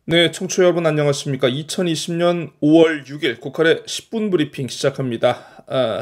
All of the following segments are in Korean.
네, 청취자 여러분 안녕하십니까? 2020년 5월 6일 국활의 10분 브리핑 시작합니다.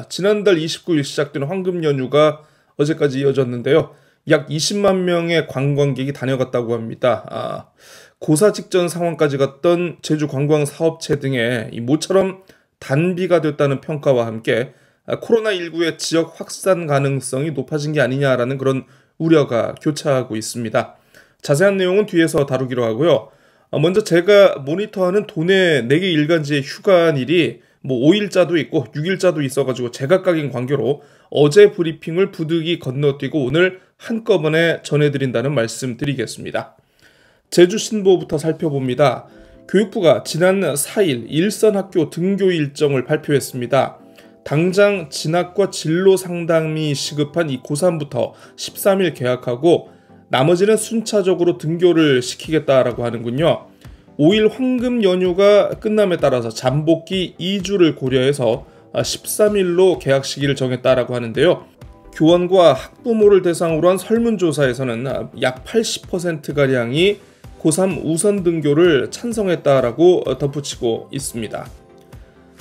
지난달 29일 시작된 황금 연휴가 어제까지 이어졌는데요. 약 20만 명의 관광객이 다녀갔다고 합니다. 고사 직전 상황까지 갔던 제주 관광 사업체 등의 이 모처럼 단비가 됐다는 평가와 함께 코로나19의 지역 확산 가능성이 높아진 게 아니냐라는 그런 우려가 교차하고 있습니다. 자세한 내용은 뒤에서 다루기로 하고요. 먼저 제가 모니터하는 도내 4개 일간지의 휴관일이 5일자도 있고 6일자도 있어가지고 제각각인 관계로 어제 브리핑을 부득이 건너뛰고 오늘 한꺼번에 전해드린다는 말씀 드리겠습니다. 제주신보부터 살펴봅니다. 교육부가 지난 4일 일선학교 등교 일정을 발표했습니다. 당장 진학과 진로 상담이 시급한 이 고3부터 13일 개학하고 나머지는 순차적으로 등교를 시키겠다라고 하는군요. 5일 황금 연휴가 끝남에 따라서 잠복기 2주를 고려해서 13일로 개학 시기를 정했다라고 하는데요. 교원과 학부모를 대상으로 한 설문조사에서는 약 80%가량이 고3 우선 등교를 찬성했다라고 덧붙이고 있습니다.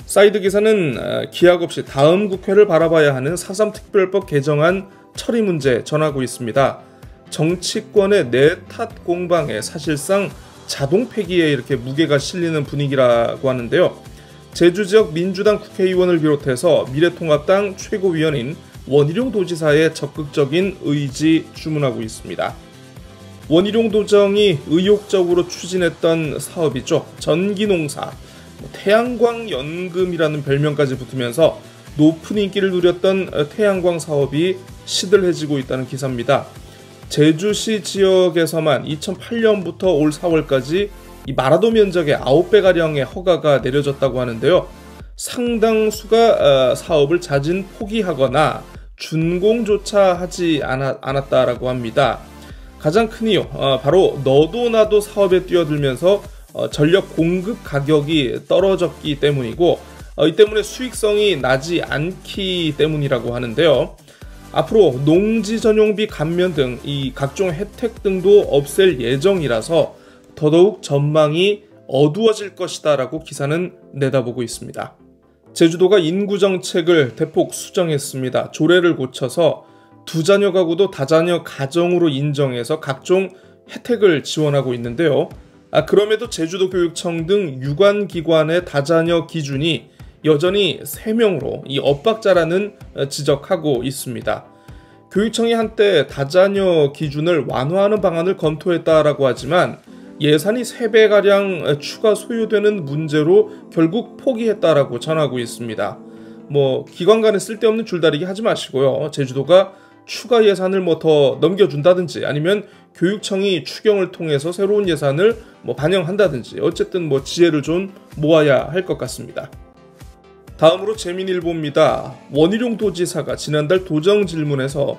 사이드 기사는 기약 없이 다음 국회를 바라봐야 하는 4.3 특별법 개정안 처리 문제 전하고 있습니다. 정치권의 내탓 공방에 사실상 자동 폐기에 이렇게 무게가 실리는 분위기라고 하는데요. 제주 지역 민주당 국회의원을 비롯해서 미래통합당 최고위원인 원희룡 도지사의 적극적인 의지 주문하고 있습니다. 원희룡 도정이 의욕적으로 추진했던 사업이죠. 전기농사, 태양광 연금이라는 별명까지 붙으면서 높은 인기를 누렸던 태양광 사업이 시들해지고 있다는 기사입니다. 제주시 지역에서만 2008년부터 올 4월까지 이 마라도 면적의 9배가량의 허가가 내려졌다고 하는데요. 상당수가 사업을 자진 포기하거나 준공조차 하지 않았다라고 합니다. 가장 큰 이유, 바로 너도 나도 사업에 뛰어들면서 전력 공급 가격이 떨어졌기 때문이고 이 때문에 수익성이 나지 않기 때문이라고 하는데요. 앞으로 농지 전용비 감면 등 이 각종 혜택 등도 없앨 예정이라서 더더욱 전망이 어두워질 것이다라고 기사는 내다보고 있습니다. 제주도가 인구 정책을 대폭 수정했습니다. 조례를 고쳐서 두자녀 가구도 다자녀 가정으로 인정해서 각종 혜택을 지원하고 있는데요. 그럼에도 제주도 교육청 등 유관기관의 다자녀 기준이 여전히 3명으로 이 엇박자라는 지적하고 있습니다. 교육청이 한때 다자녀 기준을 완화하는 방안을 검토했다라고 하지만 예산이 3배가량 추가 소요되는 문제로 결국 포기했다라고 전하고 있습니다. 기관 간에 쓸데없는 줄다리기 하지 마시고요. 제주도가 추가 예산을 더 넘겨준다든지 아니면 교육청이 추경을 통해서 새로운 예산을 반영한다든지 어쨌든 지혜를 좀 모아야 할 것 같습니다. 다음으로 재민일보입니다. 원희룡 도지사가 지난달 도정 질문에서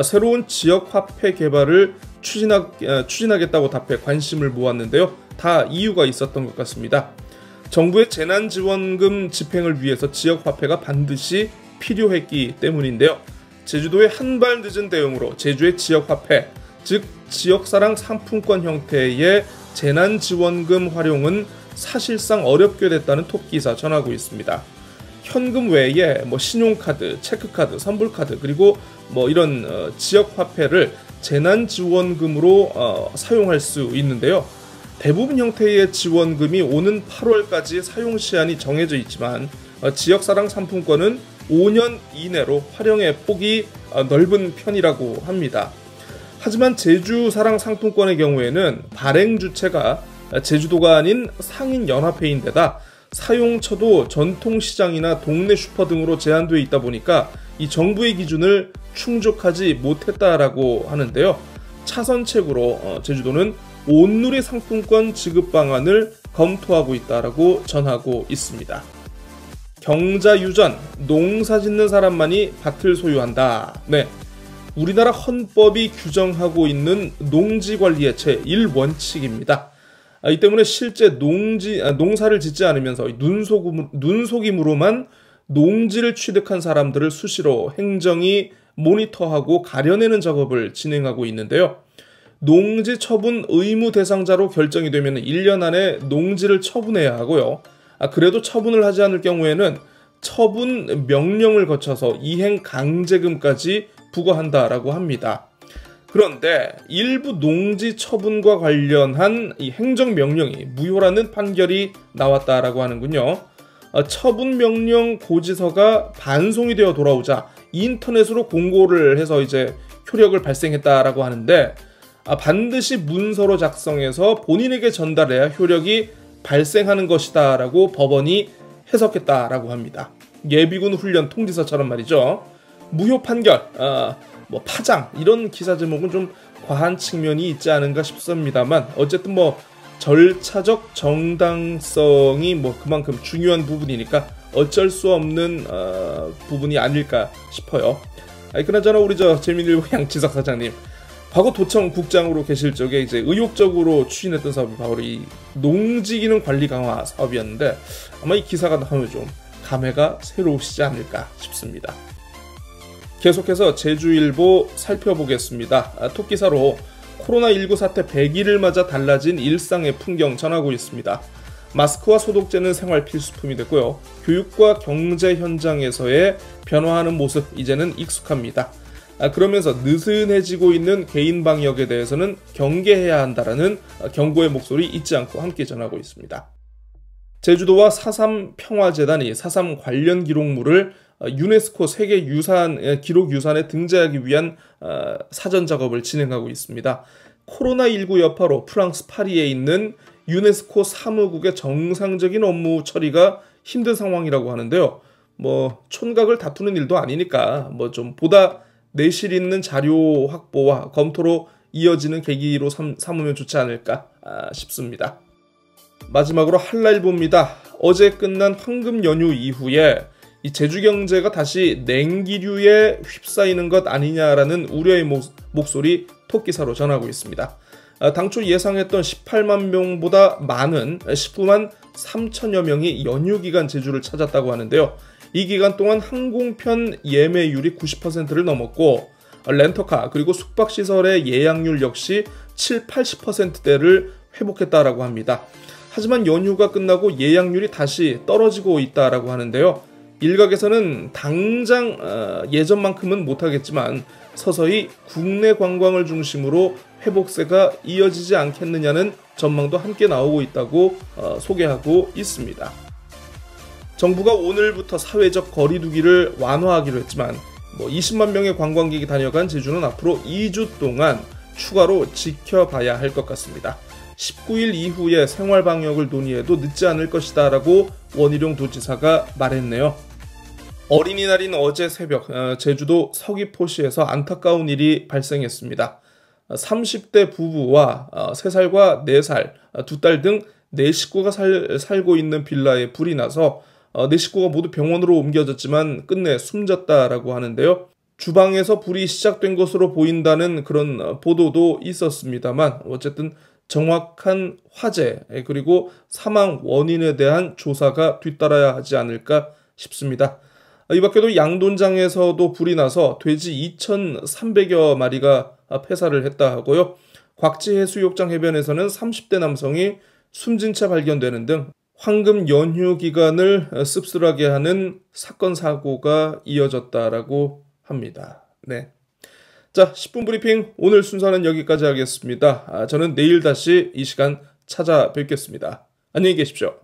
새로운 지역화폐 개발을 추진하겠다고 답해 관심을 모았는데요. 다 이유가 있었던 것 같습니다. 정부의 재난지원금 집행을 위해서 지역화폐가 반드시 필요했기 때문인데요. 제주도의 한 발 늦은 대응으로 제주의 지역화폐, 즉 지역사랑 상품권 형태의 재난지원금 활용은 사실상 어렵게 됐다는 톱기사 전하고 있습니다. 현금 외에 신용카드, 체크카드, 선불카드 그리고 이런 지역화폐를 재난지원금으로 사용할 수 있는데요. 대부분 형태의 지원금이 오는 8월까지 사용시한이 정해져 있지만 지역사랑 상품권은 5년 이내로 활용의 폭이 넓은 편이라고 합니다. 하지만 제주사랑 상품권의 경우에는 발행 주체가 제주도가 아닌 상인연합회인데다 사용처도 전통시장이나 동네 슈퍼 등으로 제한되어 있다 보니까 이 정부의 기준을 충족하지 못했다라고 하는데요. 차선책으로 제주도는 온누리 상품권 지급 방안을 검토하고 있다라고 전하고 있습니다. 경자유전, 농사 짓는 사람만이 밭을 소유한다. 네, 우리나라 헌법이 규정하고 있는 농지관리의 제1원칙입니다. 이 때문에 실제 농사를 짓지 않으면서 눈속임으로만 농지를 취득한 사람들을 수시로 행정이 모니터하고 가려내는 작업을 진행하고 있는데요. 농지 처분 의무 대상자로 결정이 되면 1년 안에 농지를 처분해야 하고요. 그래도 처분을 하지 않을 경우에는 처분 명령을 거쳐서 이행 강제금까지 부과한다라고 합니다. 그런데 일부 농지 처분과 관련한 이 행정명령이 무효라는 판결이 나왔다라고 하는군요. 처분 명령 고지서가 반송이 되어 돌아오자 인터넷으로 공고를 해서 이제 효력을 발생했다라고 하는데, 반드시 문서로 작성해서 본인에게 전달해야 효력이 발생하는 것이다라고 법원이 해석했다라고 합니다. 예비군 훈련 통지서처럼 말이죠. 무효 판결, 파장 이런 기사 제목은 좀 과한 측면이 있지 않은가 싶습니다만, 어쨌든 절차적 정당성이 그만큼 중요한 부분이니까 어쩔 수 없는 부분이 아닐까 싶어요. 그나저나 우리 재민일보 양치석 사장님, 과거 도청 국장으로 계실 적에 이제 의욕적으로 추진했던 사업이 바로 이 농지기능 관리 강화 사업이었는데, 아마 이 기사가 나오면 좀 감회가 새로우시지 않을까 싶습니다. 계속해서 제주일보 살펴보겠습니다. 톱기사로 코로나19 사태 100일을 맞아 달라진 일상의 풍경 전하고 있습니다. 마스크와 소독제는 생활 필수품이 됐고요. 교육과 경제 현장에서의 변화하는 모습 이제는 익숙합니다. 그러면서 느슨해지고 있는 개인 방역에 대해서는 경계해야 한다라는 경고의 목소리 잊지 않고 함께 전하고 있습니다. 제주도와 4.3 평화재단이 4.3 관련 기록물을 유네스코 세계 기록 유산에 등재하기 위한 사전 작업을 진행하고 있습니다. 코로나19 여파로 프랑스 파리에 있는 유네스코 사무국의 정상적인 업무 처리가 힘든 상황이라고 하는데요. 촌각을 다투는 일도 아니니까 좀 보다 내실 있는 자료 확보와 검토로 이어지는 계기로 삼으면 좋지 않을까 싶습니다. 마지막으로 한라일보입니다. 어제 끝난 황금 연휴 이후에 이 제주 경제가 다시 냉기류에 휩싸이는 것 아니냐라는 우려의 목소리 톱기사로 전하고 있습니다. 당초 예상했던 18만 명보다 많은 19만 3천여 명이 연휴 기간 제주를 찾았다고 하는데요. 이 기간 동안 항공편 예매율이 90%를 넘었고, 렌터카 그리고 숙박시설의 예약률 역시 70-80%대를 회복했다라고 합니다. 하지만 연휴가 끝나고 예약률이 다시 떨어지고 있다라고 하는데요. 일각에서는 당장 예전만큼은 못하겠지만 서서히 국내 관광을 중심으로 회복세가 이어지지 않겠느냐는 전망도 함께 나오고 있다고 소개하고 있습니다. 정부가 오늘부터 사회적 거리 두기를 완화하기로 했지만 20만 명의 관광객이 다녀간 제주는 앞으로 2주 동안 추가로 지켜봐야 할 것 같습니다. 19일 이후에 생활방역을 논의해도 늦지 않을 것이다 라고 원희룡 도지사가 말했네요. 어린이날인 어제 새벽 제주도 서귀포시에서 안타까운 일이 발생했습니다. 30대 부부와 3살과 4살, 2딸 등 4식구가 살고 있는 빌라에 불이 나서 4식구가 모두 병원으로 옮겨졌지만 끝내 숨졌다라고 하는데요. 주방에서 불이 시작된 것으로 보인다는 그런 보도도 있었습니다만, 어쨌든 정확한 화재 그리고 사망 원인에 대한 조사가 뒤따라야 하지 않을까 싶습니다. 이 밖에도 양돈장에서도 불이 나서 돼지 2,300여 마리가 폐사를 했다 하고요. 곽지 해수욕장 해변에서는 30대 남성이 숨진 채 발견되는 등 황금 연휴 기간을 씁쓸하게 하는 사건 사고가 이어졌다라고 합니다. 네. 자, 10분 브리핑 오늘 순서는 여기까지 하겠습니다. 저는 내일 다시 이 시간 찾아뵙겠습니다. 안녕히 계십시오.